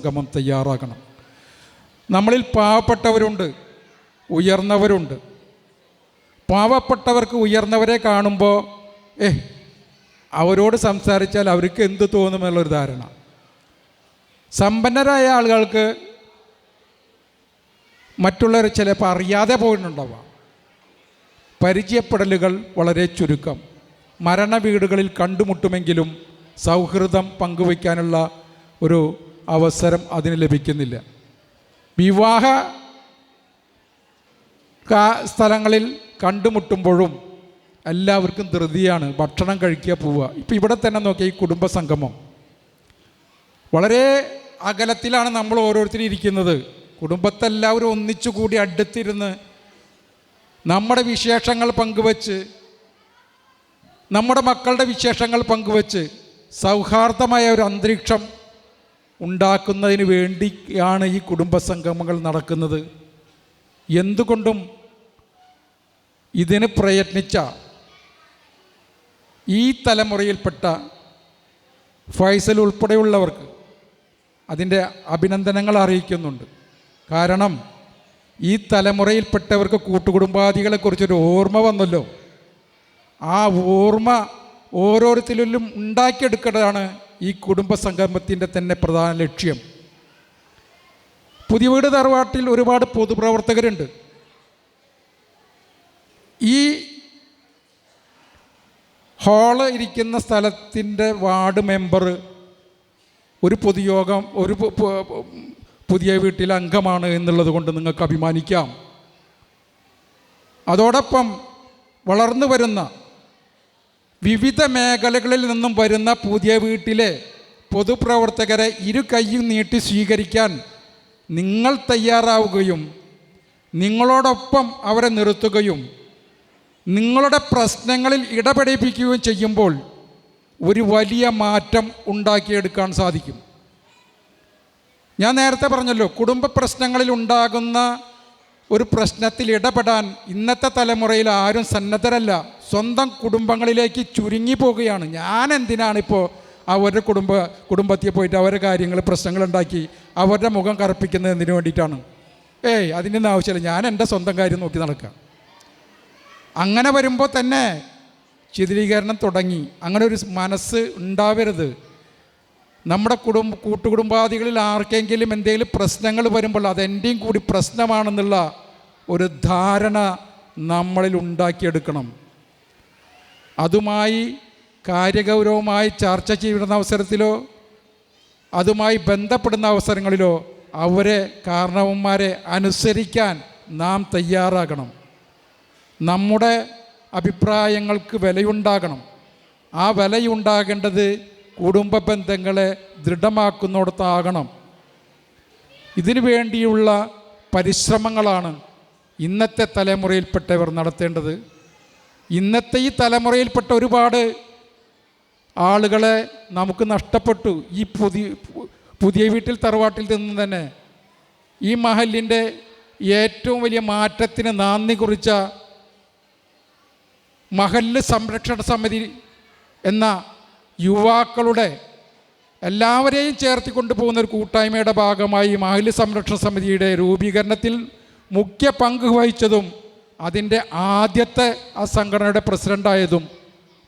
സംഗമം തയ്യാറാകണം. നമ്മളിൽ പാവപ്പെട്ടവരുണ്ട്, ഉയർന്നവരുണ്ട്. പാവപ്പെട്ടവർക്ക് ഉയർന്നവരെ കാണുമ്പോൾ അവരോട് സംസാരിച്ചാൽ അവർക്ക് എന്ത് തോന്നുമെന്നുള്ളൊരു ധാരണ. സമ്പന്നരായ ആളുകൾക്ക് മറ്റുള്ളവർ ചിലപ്പോൾ അറിയാതെ പോയിട്ടുണ്ടാവാം. പരിചയപ്പെടലുകൾ വളരെ ചുരുക്കം. മരണ വീടുകളിൽ കണ്ടുമുട്ടുമെങ്കിലും സൗഹൃദം പങ്കുവയ്ക്കാനുള്ള ഒരു അവസരം അതിന് ലഭിക്കുന്നില്ല. വിവാഹ സ്ഥലങ്ങളിൽ കണ്ടുമുട്ടുമ്പോഴും എല്ലാവർക്കും ധൃതിയാണ്, ഭക്ഷണം കഴിക്കുക, പോവുക. ഇപ്പം ഇവിടെ തന്നെ നോക്കിയാൽ ഈ കുടുംബ സംഗമം വളരെ അകലത്തിലാണ് നമ്മൾ ഓരോരുത്തരും ഇരിക്കുന്നത്. കുടുംബത്തെല്ലാവരും ഒന്നിച്ചുകൂടി അടുത്തിരുന്ന് നമ്മുടെ വിശേഷങ്ങൾ പങ്കുവച്ച്, നമ്മുടെ മക്കളുടെ വിശേഷങ്ങൾ പങ്കുവച്ച് സൗഹാർദ്ദമായ ഒരു അന്തരീക്ഷം ഉണ്ടാക്കുന്നതിന് വേണ്ടിയാണ് ഈ കുടുംബസംഗമങ്ങൾ നടക്കുന്നത്. എന്തുകൊണ്ടും ഇതിന് പ്രയത്നിച്ച ഈ തലമുറയിൽപ്പെട്ട ഫൈസൽ ഉൾപ്പെടെയുള്ളവർക്ക് അതിൻ്റെ അഭിനന്ദനങ്ങൾ അറിയിക്കുന്നുണ്ട്. കാരണം ഈ തലമുറയിൽപ്പെട്ടവർക്ക് കൂട്ടുകുടുംബാദികളെക്കുറിച്ചൊരു ഓർമ്മ വന്നല്ലോ. ആ ഓർമ്മ ഓരോരുത്തരിലും ഉണ്ടാക്കിയെടുക്കേണ്ടതാണ് ഈ കുടുംബസംഗമത്തിൻ്റെ തന്നെ പ്രധാന ലക്ഷ്യം. പുതിയ വീട് തറവാട്ടിൽ ഒരുപാട് പൊതുപ്രവർത്തകരുണ്ട്. ഈ ഹാള് ഇരിക്കുന്ന സ്ഥലത്തിൻ്റെ വാർഡ് മെമ്പർ ഒരു പൊതുയോഗം, ഒരു പുതിയ വീട്ടിലെ അംഗമാണ് എന്നുള്ളത് കൊണ്ട് നിങ്ങൾക്ക് അഭിമാനിക്കാം. അതോടൊപ്പം വളർന്നു വരുന്ന വിവിധ മേഖലകളിൽ നിന്നും വരുന്ന പുതിയ വീട്ടിലെ പൊതുപ്രവർത്തകരെ ഇരു കൈയും നീട്ടി സ്വീകരിക്കാൻ നിങ്ങൾ തയ്യാറാവുകയും നിങ്ങളോടൊപ്പം അവരെ നിർത്തുകയും നിങ്ങളുടെ പ്രശ്നങ്ങളിൽ ഇടപെടിപ്പിക്കുകയും ചെയ്യുമ്പോൾ ഒരു വലിയ മാറ്റം ഉണ്ടാക്കിയെടുക്കാൻ സാധിക്കും. ഞാൻ നേരത്തെ പറഞ്ഞല്ലോ, കുടുംബ പ്രശ്നങ്ങളിൽ ഉണ്ടാകുന്ന ഒരു പ്രശ്നത്തിൽ ഇടപെടാൻ ഇന്നത്തെ തലമുറയിൽ ആരും സന്നദ്ധരല്ല. സ്വന്തം കുടുംബങ്ങളിലേക്ക് ചുരുങ്ങി പോവുകയാണ്. ഞാൻ എന്തിനാണിപ്പോൾ അവരുടെ കുടുംബത്തിൽ പോയിട്ട് അവരുടെ കാര്യങ്ങൾ പ്രശ്നങ്ങളുണ്ടാക്കി അവരുടെ മുഖം കറുപ്പിക്കുന്നതിന് വേണ്ടിയിട്ടാണ്? അതിനൊന്നും ആവശ്യമില്ല, ഞാൻ എൻ്റെ സ്വന്തം കാര്യം നോക്കി നടക്കുക. അങ്ങനെ വരുമ്പോൾ തന്നെ ചിത്രീകരണം തുടങ്ങി. അങ്ങനെ ഒരു മനസ്സ് ഉണ്ടാവരുത്. നമ്മുടെ കൂട്ടുകുടുംബാദികളിൽ ആർക്കെങ്കിലും എന്തെങ്കിലും പ്രശ്നങ്ങൾ വരുമ്പോൾ അതെൻ്റെയും കൂടി പ്രശ്നമാണെന്നുള്ള ഒരു ധാരണ നമ്മളിൽ ഉണ്ടാക്കിയെടുക്കണം. അതുമായി കാര്യഗൗരവമായി ചർച്ച ചെയ്യുന്ന അവസരത്തിലോ അതുമായി ബന്ധപ്പെടുന്ന അവസരങ്ങളിലോ അവരെ കാരണവന്മാരെ അനുസരിക്കാൻ നാം തയ്യാറാകണം. നമ്മുടെ അഭിപ്രായങ്ങൾക്ക് വിലയുണ്ടാകണം. ആ വിലയുണ്ടാകേണ്ടത് കുടുംബ ബന്ധങ്ങളെ ദൃഢമാക്കുന്നിടത്താകണം. ഇതിനു വേണ്ടിയുള്ള പരിശ്രമങ്ങളാണ് ഇന്നത്തെ തലമുറയിൽപ്പെട്ടവർ നടത്തേണ്ടത്. ഇന്നത്തെ ഈ തലമുറയിൽപ്പെട്ട ഒരുപാട് ആളുകളെ നമുക്ക് നഷ്ടപ്പെട്ടു. ഈ പുതിയ വീട്ടിൽ തറവാട്ടിൽ നിന്ന് തന്നെ ഈ മഹലിൻ്റെ ഏറ്റവും വലിയ മാറ്റത്തിന് നാന്ദി കുറിച്ച മഹല്ല് സംരക്ഷണ സമിതി എന്ന യുവാക്കളുടെ എല്ലാവരെയും ചേർത്തി കൊണ്ടുപോകുന്ന ഒരു കൂട്ടായ്മയുടെ ഭാഗമായി മഹല്ല് സംരക്ഷണ സമിതിയുടെ രൂപീകരണത്തിൽ മുഖ്യ പങ്ക് വഹിച്ചതും അതിൻ്റെ ആദ്യത്തെ ആ സംഘടനയുടെ പ്രസിഡൻ്റായതും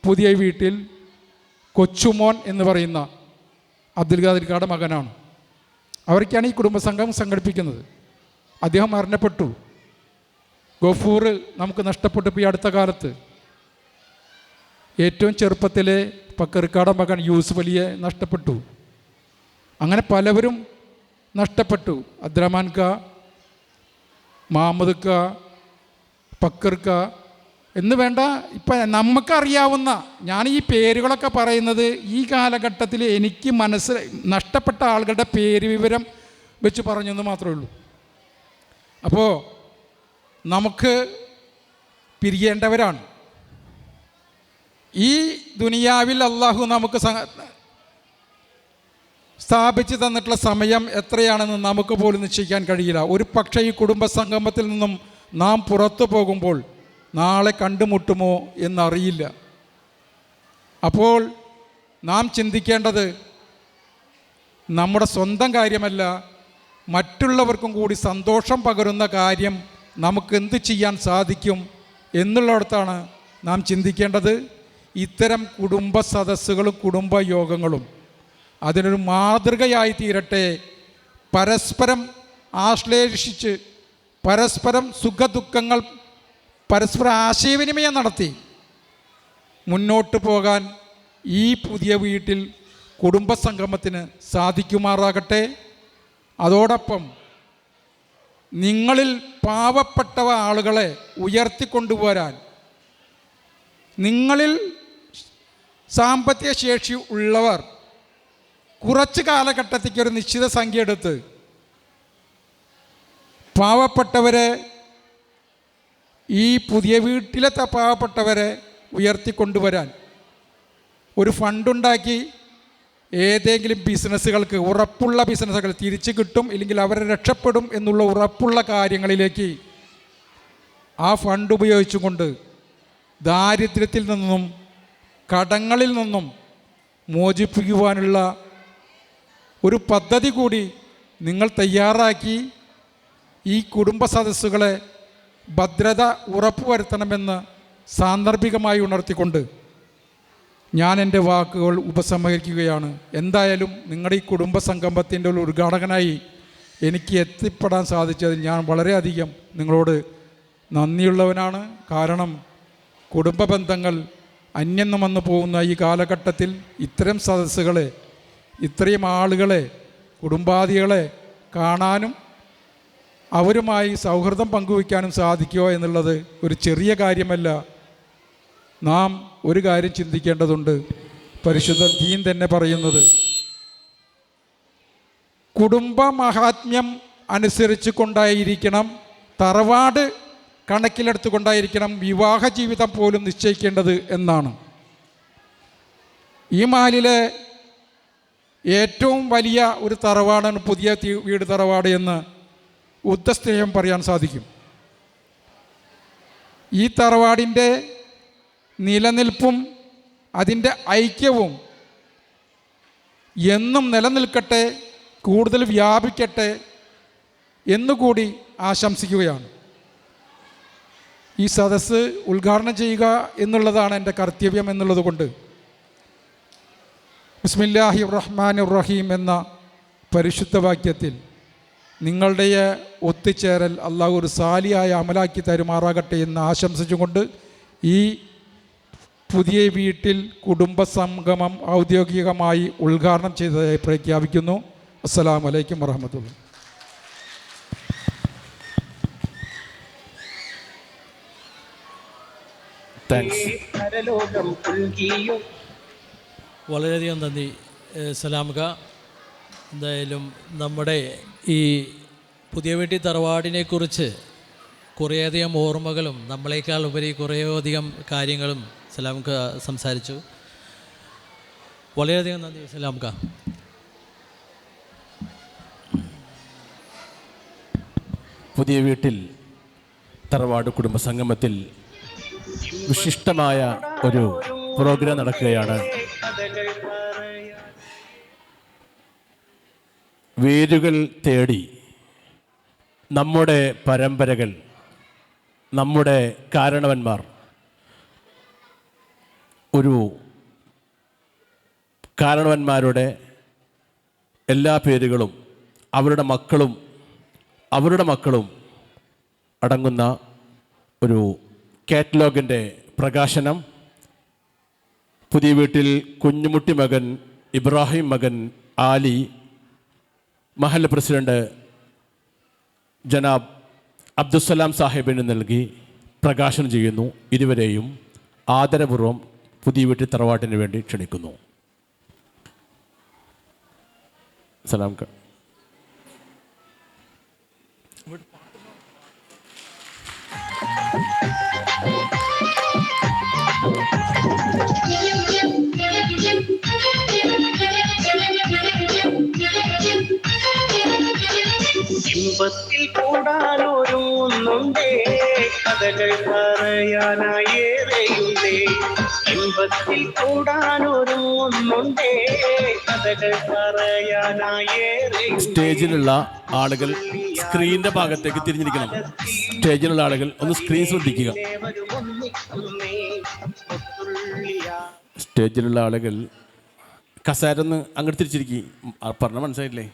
പുതിയ വീട്ടിൽ കൊച്ചുമോൻ എന്ന് പറയുന്ന അബ്ദുൽ ഖാദിർക്കാരുടെ മകനാണ്. അവർക്കാണ് ഈ കുടുംബസംഘം സംഘടിപ്പിക്കുന്നത്. അദ്ദേഹം മരണപ്പെട്ടു. ഗഫൂർ നമുക്ക് നഷ്ടപ്പെട്ടു. ഈ അടുത്ത കാലത്ത് ഏറ്റവും ചെറുപ്പത്തിലെ പക്കർക്കാട മകൻ യൂസുഫ് അലിയെ നഷ്ടപ്പെട്ടു. അങ്ങനെ പലവരും നഷ്ടപ്പെട്ടു. അബ്ദുറഹ്മാൻ ക, മുഹമ്മദ് ക, പക്കർ ക എന്ന് വേണ്ട, ഇപ്പം നമുക്കറിയാവുന്ന, ഞാൻ ഈ പേരുകളൊക്കെ പറയുന്നത് ഈ കാലഘട്ടത്തിൽ എനിക്ക് നഷ്ടപ്പെട്ട ആളുകളുടെ പേര് വിവരം വെച്ച് പറഞ്ഞെന്ന് മാത്രമേ ഉള്ളൂ. അപ്പോൾ നമുക്ക് പിരിയേണ്ടവരാണ്. ഈ ദുനിയാവിൽ അള്ളാഹു നമുക്ക് സ്ഥാപിച്ച് തന്നിട്ടുള്ള സമയം എത്രയാണെന്ന് നമുക്ക് പോലും നിശ്ചയിക്കാൻ കഴിയില്ല. ഒരു പക്ഷേ ഈ കുടുംബ സംഗമത്തിൽ നിന്നും നാം പുറത്തു പോകുമ്പോൾ നാളെ കണ്ടുമുട്ടുമോ എന്നറിയില്ല. അപ്പോൾ നാം ചിന്തിക്കേണ്ടത് നമ്മുടെ സ്വന്തം കാര്യമല്ല, മറ്റുള്ളവർക്കും കൂടി സന്തോഷം പകരുന്ന കാര്യം നമുക്ക് എന്ത് ചെയ്യാൻ സാധിക്കും എന്നുള്ളിടത്താണ് നാം ചിന്തിക്കേണ്ടത്. ഇത്തരം കുടുംബ സദസ്സുകളും കുടുംബ യോഗങ്ങളും അതിനൊരു മാതൃകയായി തീരട്ടെ. പരസ്പരം ആശ്ലേഷിച്ച് പരസ്പരം സുഖദുഃഖങ്ങൾ പരസ്പരം ആശയവിനിമയം നടത്തി മുന്നോട്ട് പോകാൻ ഈ പുതിയ വീട്ടിൽ കുടുംബസംഗമത്തിന് സാധിക്കുമാറാകട്ടെ. അതോടൊപ്പം നിങ്ങളിൽ പാവപ്പെട്ട ആളുകളെ ഉയർത്തിക്കൊണ്ടുവരാൻ, നിങ്ങളിൽ സാമ്പത്തിക ശേഷി ഉള്ളവർ കുറച്ച് കാലഘട്ടത്തേക്ക് ഒരു നിശ്ചിത സംഖ്യ എടുത്ത് പാവപ്പെട്ടവരെ, ഈ പുതിയ വീട്ടിലെ പാവപ്പെട്ടവരെ ഉയർത്തിക്കൊണ്ടുവരാൻ ഒരു ഫണ്ടുണ്ടാക്കി ഏതെങ്കിലും ബിസിനസ്സുകൾക്ക്, ഉറപ്പുള്ള ബിസിനസ്സുകൾ തിരിച്ചു കിട്ടും ഇല്ലെങ്കിൽ അവരെ രക്ഷപ്പെടും എന്നുള്ള ഉറപ്പുള്ള കാര്യങ്ങളിലേക്ക് ആ ഫണ്ട് ഉപയോഗിച്ചുകൊണ്ട് ദാരിദ്ര്യത്തിൽ നിന്നും കടങ്ങളിൽ നിന്നും മോചിപ്പിക്കുവാനുള്ള ഒരു പദ്ധതി കൂടി നിങ്ങൾ തയ്യാറാക്കി ഈ കുടുംബ സദസ്സുകളെ ഭദ്രത ഉറപ്പുവരുത്തണമെന്ന് സാന്ദർഭികമായി ഉണർത്തിക്കൊണ്ട് ഞാൻ എൻ്റെ വാക്കുകൾ ഉപസംഹരിക്കുകയാണ്. എന്തായാലും നിങ്ങളുടെ ഈ കുടുംബ സംഗമത്തിൻ്റെ ഒരു ഉദ്ഘാടകനായി എനിക്ക് എത്തിപ്പെടാൻ സാധിച്ചതിൽ ഞാൻ വളരെയധികം നിങ്ങളോട് നന്ദിയുള്ളവനാണ്. കാരണം കുടുംബ ബന്ധങ്ങൾ അന്യം വന്നു പോകുന്ന ഈ കാലഘട്ടത്തിൽ ഇത്തരം സദസ്സുകളെ, ഇത്രയും ആളുകളെ, കുടുംബാദികളെ കാണാനും അവരുമായി സൗഹൃദം പങ്കുവയ്ക്കാനും സാധിക്കുക എന്നുള്ളത് ഒരു ചെറിയ കാര്യമല്ല. നാം ഒരു കാര്യം ചിന്തിക്കേണ്ടതുണ്ട്. പരിശുദ്ധ ദീൻ തന്നെ പറയുന്നത് കുടുംബ മഹാത്മ്യം അനുസരിച്ച് കൊണ്ടായിരിക്കണം, തറവാട് കണക്കിലെടുത്തുകൊണ്ടായിരിക്കണം വിവാഹ ജീവിതം പോലും നിശ്ചയിക്കേണ്ടത് എന്നാണ്. ഈ മാലിലെ ഏറ്റവും വലിയ ഒരു തറവാടാണ് പുതിയ വീട് തറവാട് എന്ന് ഉദ്ധസ്നേഹം പറയാൻ സാധിക്കും. ഈ തറവാടിൻ്റെ നിലനിൽപ്പും അതിൻ്റെ ഐക്യവും എന്നും നിലനിൽക്കട്ടെ, കൂടുതൽ വ്യാപിക്കട്ടെ എന്നുകൂടി ആശംസിക്കുകയാണ്. ഈ സദസ്സ് ഉദ്ഘാടനം ചെയ്യുക എന്നുള്ളതാണ് എൻ്റെ കർത്തവ്യം എന്നുള്ളത് കൊണ്ട് ബിസ്മില്ലാഹി റഹ്മാനിർ റഹീം എന്ന പരിശുദ്ധ വാക്യത്തിൽ നിങ്ങളുടെ ഒത്തുചേരൽ അള്ളാഹു ഒരു സാലിയായ അമലാക്കി തരുമാറാകട്ടെ എന്ന് ആശംസിച്ചുകൊണ്ട് ഈ പുതിയ വീട്ടിൽ കുടുംബസംഗമം ഔദ്യോഗികമായി ഉദ്ഘാടനം ചെയ്തതായി പ്രഖ്യാപിക്കുന്നു. അസ്സലാമു അലൈക്കും വറഹ്മത്തുള്ളാഹി. വളരെയധികം നന്ദി സലാംക. എന്തായാലും നമ്മുടെ ഈ പുതിയ വീട്ടി തറവാടിനെക്കുറിച്ച് കുറേയധികം ഓർമ്മകളും നമ്മളെക്കാൾ ഉപരി കുറേയധികം കാര്യങ്ങളും സലാംക സംസാരിച്ചു. വളരെയധികം നന്ദി സലാംക. പുതിയ വീട്ടിൽ തറവാട് കുടുംബസംഗമത്തിൽ വിശിഷ്ടമായ ഒരു പ്രോഗ്രാം നടക്കുകയാണ്. വേരുകൾ തേടി നമ്മുടെ പരമ്പരകൾ, നമ്മുടെ കാരണവന്മാർ, ഒരു കാരണവന്മാരുടെ എല്ലാ പേരുകളും അവരുടെ മക്കളും അടങ്ങുന്ന ഒരു കാറ്റലോഗിൻ്റെ പ്രകാശനം പുതിയ വീട്ടിൽ കുഞ്ഞുമുട്ടി മകൻ ഇബ്രാഹിം മകൻ ആലി, മഹല്ല് പ്രസിഡന്റ് ജനാബ് അബ്ദുസ്സലാം സാഹിബിന് നൽകി പ്രകാശനം ചെയ്യുന്നു. ഇരുവരെയും ആദരപൂർവ്വം പുതിയ വീട്ടിൽ തറവാട്ടിന് വേണ്ടി ക്ഷണിക്കുന്നു. സലാം. ഇമ്പത്തിൽ കൂടാനൊരുങ്ങുന്നുണ്ടേ, കഥകൾ പറയാനായി ഏറെയുണ്ടേ. ഇമ്പത്തിൽ കൂടാനൊരുങ്ങുന്നുണ്ടേ, കഥകൾ പറയാനായി ഏറെയുണ്ടേ. സ്റ്റേജിലുള്ള ആളുകൾ സ്ക്രീനിന്റെ ഭാഗത്തേക്ക് തിരിഞ്ഞിരിക്കണം. സ്റ്റേജിലുള്ള ആളുകൾ ഒന്ന് സ്ക്രീൻ ശ്രദ്ധിക്കുക. സ്റ്റേജിലുള്ള ആളുകൾ കസേരന്ന് അങ്ങോട്ട് തിരിച്ചിരിക്കും. പറഞ്ഞ മനസ്സിലായില്ലേ?